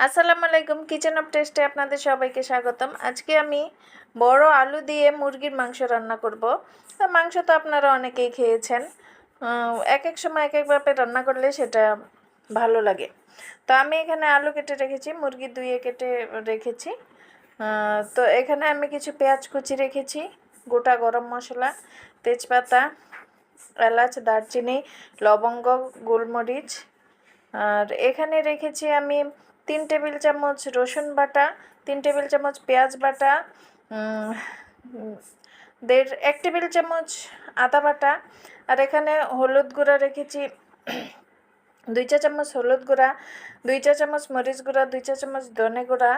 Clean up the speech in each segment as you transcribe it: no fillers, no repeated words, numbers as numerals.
আসসালামু আলাইকুম, kitchen of টেস্টে আপনাদের সবাইকে স্বাগতম। আজকে আমি বড় আলু দিয়ে মুরগির মাংস রান্না করব। তো মাংস তো আপনারা অনেকেই খেয়েছেন, এক এক সময় এক একভাবে রান্না করলে সেটা ভালো লাগে। তো আমি এখানে আলু কেটে রেখেছি, মুরগি ধুয়ে কেটে রেখেছি। তো এখানে আমি কিছু পেঁয়াজ কুচি রেখেছি, গোটা গরম মশলা, তেজপাতা, এলাচ, দারচিনি, লবঙ্গ, গোলমরিচ। আর এখানে রেখেছি আমি 3 টেবিল চামচ রসুন বাটা, 3 টেবিল চামচ পেঁয়াজ বাটা, 1 টেবিল চামচ আদা বাটা। আর এখানে হলুদ গুঁড়া রেখেছি 2 চা চামচ হলুদ গুঁড়া, 2 চা চামচ মরিচ গুঁড়া, 2 চা চামচ ধনে গুঁড়া,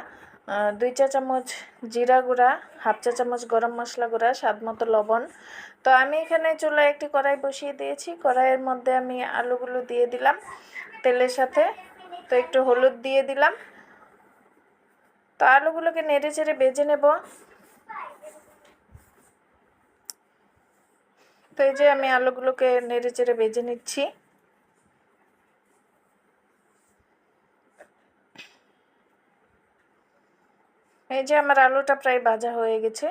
2 চা চামচ জিরা গুঁড়া, 1/2 চা চামচ গরম মশলা গুঁড়া, স্বাদ মতো লবণ। তো আমি এখানে চুলায় একটি কড়াই বসিয়ে দিয়েছি। কড়াইয়ের মধ্যে আমি আলুগুলো দিয়ে দিলাম তেলের সাথে। তো একটু হলুদ দিয়ে দিলাম। তো আলুগুলোকে নেড়ে চেড়ে ভেজে নেব। তো এই যে আমি আলুগুলোকে নেড়ে চেড়ে ভেজে নিচ্ছি। এই যে আমার আলুটা প্রায় ভাজা হয়ে গেছে।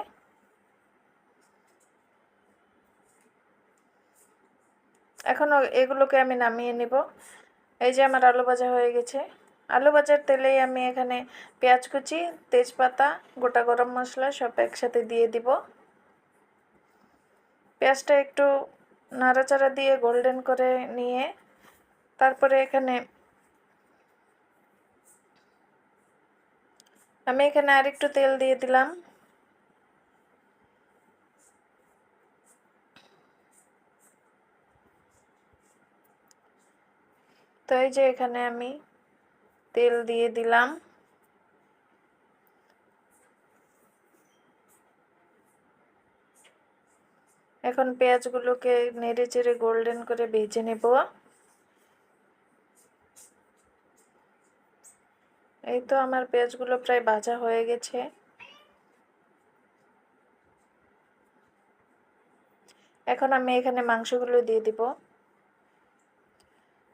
এখন এগুলোকে আমি নামিয়ে নেব। এই যে আমার আলু ভাজা হয়ে গেছে। আলু ভাজার তেলেই আমি এখানে পেঁয়াজ কুচি, তেজপাতা, গোটা গরম মশলা সব একসাথে দিয়ে দিব। পেঁয়াজটা একটু নাড়াচাড়া দিয়ে গোল্ডেন করে নিয়ে তারপরে এখানে আমি আরেকটু তেল দিয়ে দিলাম। তো এই যে এখানে আমি তেল দিয়ে দিলাম। এখন পেঁয়াজগুলোকে নেড়ে চেড়ে গোল্ডেন করে ভেজে নেব। এই তো আমার পেঁয়াজগুলো প্রায় ভাজা হয়ে গেছে। এখন আমি এখানে মাংসগুলো দিয়ে দিব।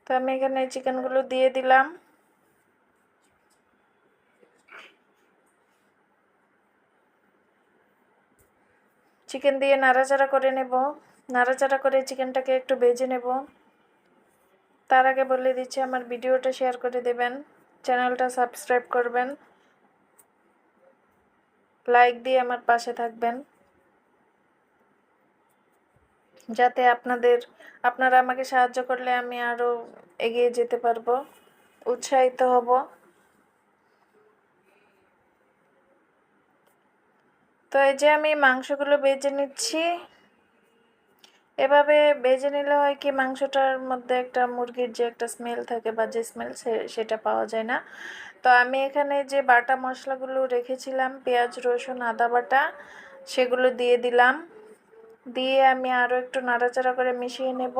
তো আমি এখানে চিকেনগুলো দিয়ে দিলাম। চিকেন দিয়ে নাড়াচাড়া করে নেব। নাড়াচাড়া করে চিকেনটাকে একটু ভেজে নেব। তার আগে বলে দিচ্ছি, আমার ভিডিওটা শেয়ার করে দেবেন, চ্যানেলটা সাবস্ক্রাইব করবেন, লাইক দিয়ে আমার পাশে থাকবেন, যাতে আপনারা আমাকে সাহায্য করলে আমি আরও এগিয়ে যেতে পারবো, উৎসাহিত হব। তো এই যে আমি মাংসগুলো ভেজে নিচ্ছি। এভাবে ভেজে নিলে হয় কি, মাংসটার মধ্যে একটা মুরগির যে একটা স্মেল থাকে বা যে স্মেল সেটা পাওয়া যায় না। তো আমি এখানে যে বাটা মশলাগুলো রেখেছিলাম, পেঁয়াজ, রসুন, আদা বাটা, সেগুলো দিয়ে দিলাম। দিয়ে আমি আরও একটু নাড়াচাড়া করে মিশিয়ে নেব।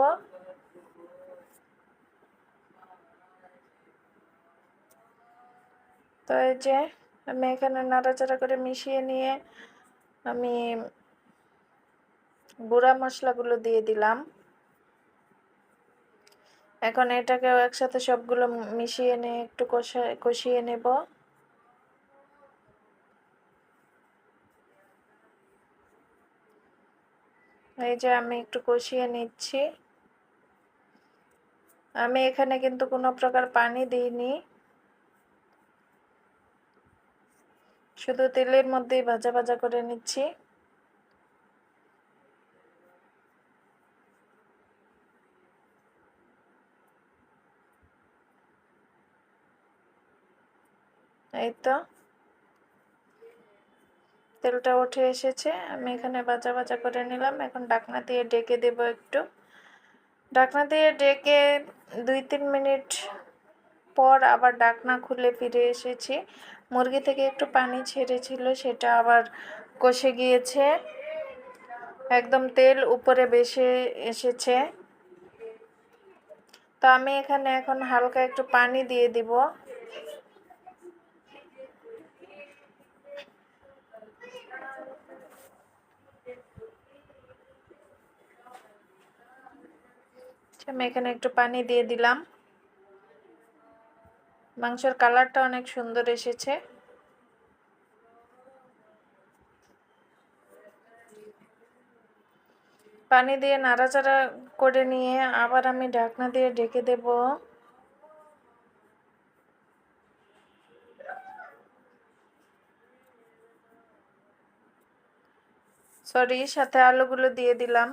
তো এই যে আমি এখানে নাড়াচাড়া করে মিশিয়ে নিয়ে আমি গুঁড়া মশলাগুলো দিয়ে দিলাম। এখন এটাকেও একসাথে সবগুলো মিশিয়ে নিয়ে একটু কষিয়ে নেব। এই যে আমি একটু কষিয়ে নিচ্ছি। আমি এখানে কিন্তু কোনো প্রকার পানি দিইনি, শুধু তেলের মধ্যেই ভাজা ভাজা করে নিচ্ছি। এই তো তেলটা উঠে এসেছে। আমি এখানে ভাজা ভাজা করে নিলাম। এখন ঢাকনা দিয়ে ঢেকে দেব একটু। ঢাকনা দিয়ে ঢেকে 2-3 মিনিট পর আবার ঢাকনা খুলে ফিরে এসেছি। মুরগি থেকে একটু পানি ছেড়েছিল, সেটা আবার কষে গিয়েছে, একদম তেল উপরে ভেসে এসেছে। তো আমি এখানে এখন হালকা একটু পানি দিয়ে দিব। আমি এখানে একটু পানি দিয়ে দিলাম। মাংসের কালারটা অনেক সুন্দর এসেছে। পানি দিয়ে নাড়াচাড়া করে নিয়ে আবার আমি ঢাকনা দিয়ে ঢেকে দেব। সরি, সাথে আলুগুলো দিয়ে দিলাম।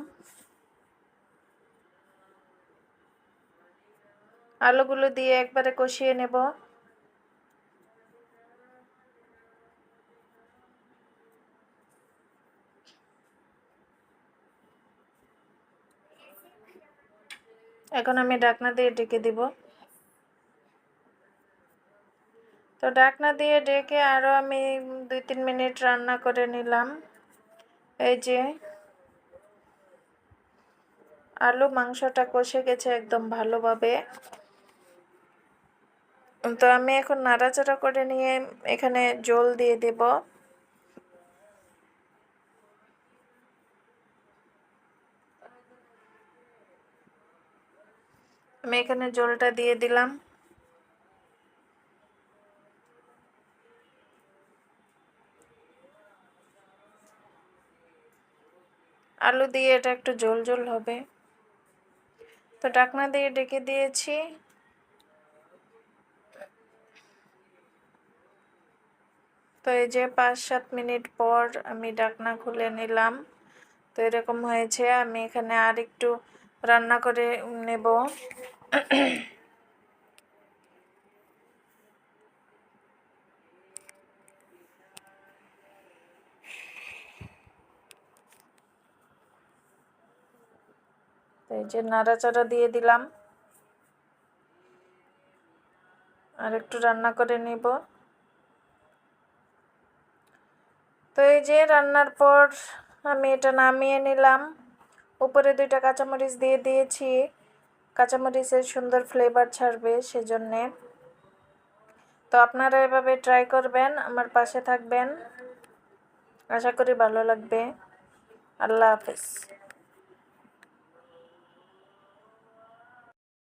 আলুগুলো দিয়ে একবারে কষিয়ে নেব। এখন আমি ঢাকনা দিয়ে ঢেকে দিব। তো ঢাকনা দিয়ে ঢেকে আরও আমি 2-3 মিনিট রান্না করে নিলাম। এই যে আলু মাংসটা কষে গেছে একদম ভালোভাবে। তো আমি এখন নাড়াচাড়া করে নিয়ে এখানে জল দিয়ে দেব। আমি এখানে জলটা দিয়ে দিলাম। আলু দিয়ে এটা একটু ঝোল ঝোল হবে। তো ঢাকনা দিয়ে ঢেকে দিয়েছি। তো এই যে 5-7 মিনিট পর আমি ঢাকনা খুলে নিলাম। তো এরকম হয়েছে। আমি এখানে আর একটু রান্না করে নেব। তো এই যে নাড়াচাড়া দিয়ে দিলাম, আর একটু রান্না করে নেব। তো এই যে রান্নার পর আমি এটা নামিয়ে নিলাম। উপরে 2টা কাঁচামরিচ দিয়ে দিয়েছি, কাঁচামরিচের সুন্দর ফ্লেভার ছাড়বে সেজন্যে। তো আপনারা এভাবে ট্রাই করবেন, আমার পাশে থাকবেন, আশা করি ভালো লাগবে। আল্লাহ হাফেজ।